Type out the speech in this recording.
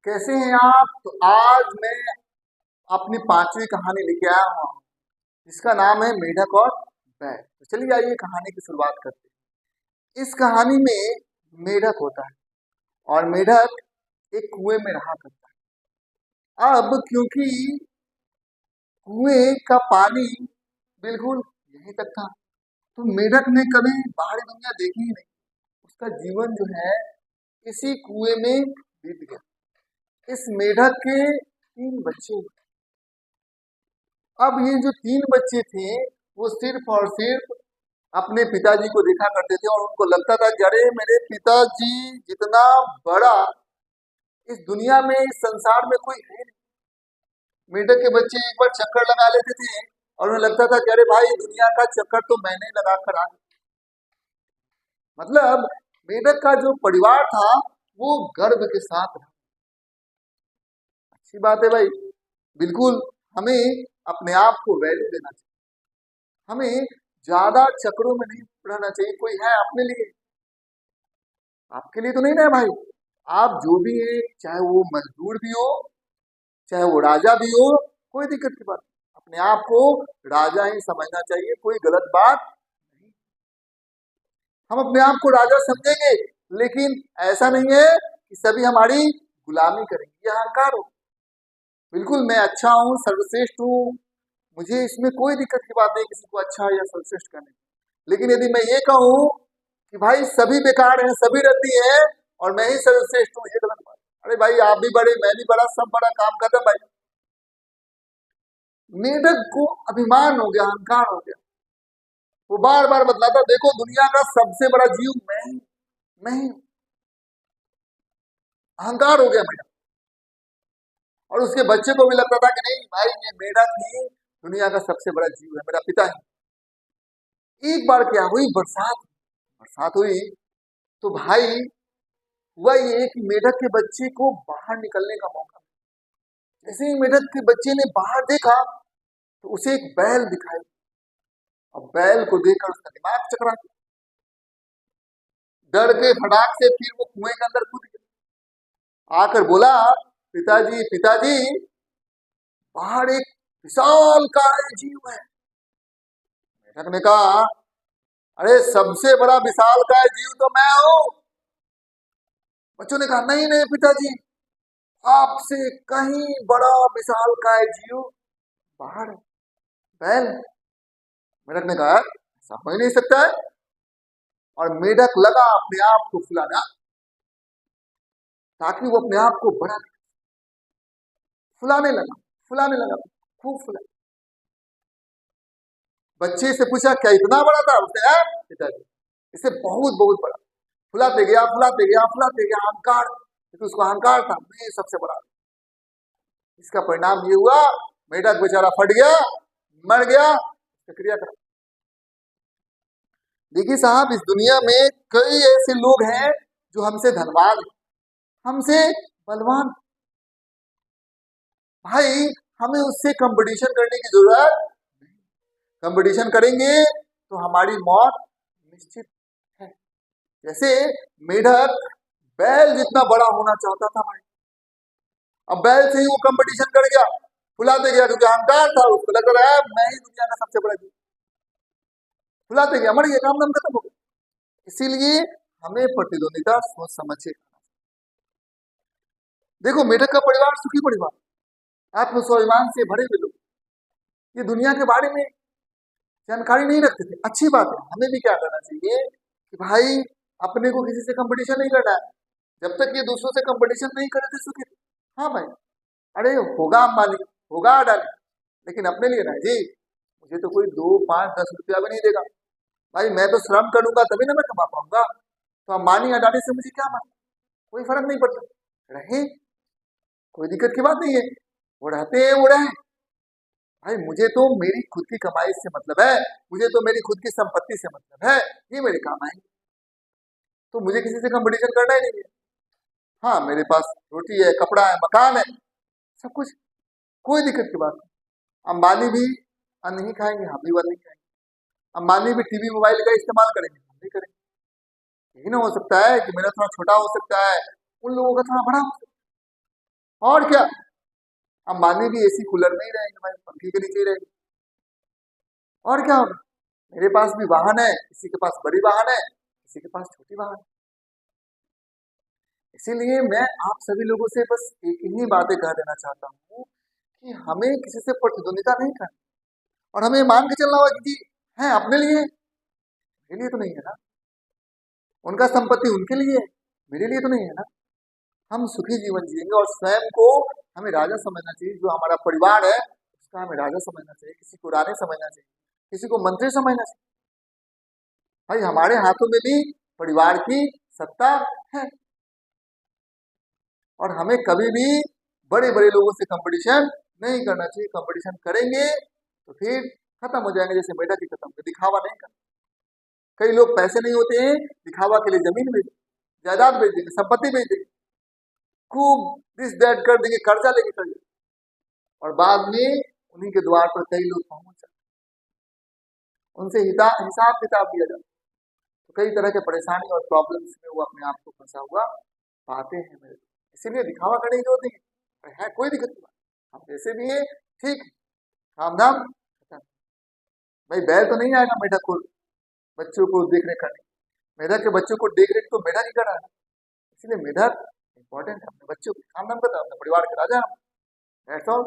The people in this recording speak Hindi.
कैसे हैं आप? तो आज मैं अपनी पांचवी कहानी लेके आया हूँ जिसका नाम है मेढक और बैल। तो चलिए आइए कहानी की शुरुआत करते हैं। इस कहानी में मेढक होता है और मेढक एक कुएं में रहा करता है। अब क्योंकि कुएं का पानी बिल्कुल यहीं तक था, तो मेढक ने कभी बाहरी दुनिया देखी ही नहीं। उसका जीवन जो है इसी कुएं में बीत गया। इस मेढक के तीन बच्चे हुए। अब ये जो तीन बच्चे थे वो सिर्फ और सिर्फ अपने पिताजी को देखा करते थे और उनको लगता था कि अरे मेरे पिताजी जितना बड़ा इस दुनिया में इस संसार में कोई है नहीं। मेढक के बच्चे एक बार चक्कर लगा लेते थे और उन्हें लगता था कि अरे भाई दुनिया का चक्कर तो मैंने लगा कर आ गया। मतलब मेढक का जो परिवार था वो गर्व के साथ रहा। अच्छी बात है भाई, बिल्कुल हमें अपने आप को वैल्यू देना चाहिए। हमें ज्यादा चक्रों में नहीं रहना चाहिए। कोई है अपने लिए, आपके लिए तो नहीं ना भाई। आप जो भी है, चाहे वो मजदूर भी हो, चाहे वो राजा भी हो, कोई दिक्कत की बात नहीं। अपने आप को राजा ही समझना चाहिए, कोई गलत बात नहीं। हम अपने आप को राजा समझेंगे, लेकिन ऐसा नहीं है कि सभी हमारी गुलामी करेंगे। यह अहंकार हो। बिल्कुल मैं अच्छा हूँ, सर्वश्रेष्ठ हूँ, मुझे इसमें कोई दिक्कत की बात नहीं किसी को अच्छा या सर्वश्रेष्ठ करने में। लेकिन यदि मैं ये कहूँ कि भाई सभी बेकार हैं, सभी रद्दी हैं और मैं ही सर्वश्रेष्ठ हूँ, ये गलत बात है। अरे भाई आप भी बड़े, मैं भी बड़ा, सब बड़ा, काम खत्म भाई। मेढक को अभिमान हो गया, अहंकार हो गया। वो बार बार बतलाता देखो दुनिया का सबसे बड़ा जीव मैं ही, मैं ही। अहंकार हो गया मेढक। और उसके बच्चे को भी लगता था कि नहीं भाई ये मेढक ही दुनिया का सबसे बड़ा जीव है, मेरा पिता ही। एक बार क्या हुई, बरसात बरसात हुई तो भाई हुआ ये कि मेढक के बच्चे को बाहर निकलने का मौका मिला। जैसे ही मेढक के बच्चे ने बाहर देखा तो उसे एक बैल दिखाई। अब बैल को देखकर उसका दिमाग चकरा गया। डर के फटाक से फिर वो कुएं के अंदर कूद गया। आकर बोला पिताजी पिताजी, बाहर एक विशाल काय जीव है। मेढक ने कहा अरे सबसे बड़ा विशाल काय जीव तो मैं हूं। बच्चों ने कहा नहीं नहीं पिताजी, आपसे कहीं बड़ा विशाल काय जीव बाहर है, बैल। मेढक ने कहा ऐसा हो ही नहीं सकता है। और मेढक लगा अपने आप को फुलाना ताकि वो अपने आप को बड़ा फुलाने लगा, फुलाने लगा, खूब फुला। बच्चे से पूछा क्या इतना बड़ा था? उसने कहा पिताजी इसे बहुत बहुत बड़ा। फुलाते गया, फुलाते गया, फुलाते गया, अहंकार, क्योंकि उसको अहंकार था मैं सबसे बड़ा। इसका परिणाम ये हुआ मेढक बेचारा फट गया, मर गया। प्रक्रिया कर। देखिए साहब, इस दुनिया में कई ऐसे लोग हैं जो हमसे धनवान हैं, हमसे बलवान। भाई हमें उससे कंपटीशन करने की जरूरत नहीं। कंपटीशन करेंगे तो हमारी मौत निश्चित है। जैसे मेढक बैल जितना बड़ा होना चाहता था भाई, अब बैल से ही वो कंपटीशन कर गया, फुलाते गया, क्योंकि अहंकार था, उसको लग रहा है मैं ही दुनिया का सबसे बड़ा जीव। फुलाते गया, मर गया, काम धाम खत्म हो गया। इसीलिए हमें प्रतिद्वंदिता सोच समझ के। देखो मेढक का परिवार सुखी परिवार, आत्मस्वाभिमान से भरे हुए लोग, ये दुनिया के बारे में जानकारी नहीं रखते थे। अच्छी बात है, हमें भी क्या करना चाहिए कि भाई अपने को किसी से कंपटीशन नहीं करना है। जब तक ये दूसरों से कंपटीशन नहीं करे थे सुखी थे। हाँ भाई, अरे होगा अंबानी, होगा अडानी, लेकिन अपने लिए ना जी। मुझे तो कोई 2 5 10 रुपया भी नहीं देगा भाई। मैं तो श्रम करूंगा तभी ना मैं कमा पाऊंगा। तो अंबानी अडानी से मुझे क्या मतलब, कोई फर्क नहीं पड़ता। रहे, कोई दिक्कत की बात नहीं है, वो रहते हैं वो रहे। भाई मुझे तो मेरी खुद की कमाई से मतलब है, मुझे तो मेरी खुद की संपत्ति से मतलब है, ये मेरे काम आएंगे। तो मुझे किसी से कंपटीशन करना ही नहीं है। हाँ मेरे पास रोटी है, कपड़ा है, मकान है, सब कुछ, कोई दिक्कत की बात नहीं। अंबानी भी अन्न नहीं खाएंगे, हम भी अन्न नहीं खाएंगे। अंबानी भी टीवी मोबाइल का इस्तेमाल करेंगे, हम भी करेंगे। यही ना हो सकता है कि मेरा थोड़ा छोटा हो सकता है, उन लोगों का थोड़ा बड़ा हो सकता है। और क्या, अंबानी भी एसी कूलर में ही रहेंगे भाई, पंखे के नीचे ही रहेंगे। और क्या होगा, मेरे पास भी वाहन है, किसी के पास बड़ी वाहन है, किसी के पास छोटी वाहन है। इसीलिए मैं आप सभी लोगों से बस एक ही बातें कह देना चाहता हूँ कि हमें किसी से प्रतिद्वंदिता नहीं करनी, और हमें मान के चलना होगा कि जी है अपने लिए, मेरे लिए तो नहीं है ना। उनका संपत्ति उनके लिए है, मेरे लिए तो नहीं है ना। हम सुखी जीवन जिएंगे और स्वयं को हमें राजा समझना चाहिए। जो हमारा परिवार है उसका हमें राजा समझना चाहिए, किसी को रानी समझना चाहिए, किसी को मंत्री समझना चाहिए। भाई हमारे हाथों में भी परिवार की सत्ता है, और हमें कभी भी बड़े बड़े लोगों से कंपटीशन नहीं करना चाहिए। कंपटीशन करेंगे तो फिर खत्म हो जाएंगे, जैसे मेढक की खत्म कर, दिखावा नहीं करना। कई लोग पैसे नहीं होते हैं, दिखावा के लिए जमीन बेच देंगे, जायदाद बेच देंगे, संपत्ति बेच देंगे, खूब दिस दैट कर देंगे, कर्जा लेके कर देंगे, और बाद में उन्हीं के द्वार पर कई लोग पहुंच जाते, उनसे हिसाब किताब दिया जाता, तो कई तरह के परेशानी और प्रॉब्लम्स में वो अपने आप को फंसा हुआ पाते हैं मेरे। इसीलिए दिखावा करने की जरूरत नहीं है, है कोई दिक्कत नहीं, हम जैसे भी है ठीक है, काम धाम खत्म। भाई बैल तो नहीं आएगा मेढक को बच्चों को देख रेख करने, मेढक के बच्चों को देख रेख तो मेढक ही कर रहा है, इसलिए मेढक इंपॉर्टेंट है, अपने बच्चों को काम धाम करता है, अपने परिवार के राजा। That's all.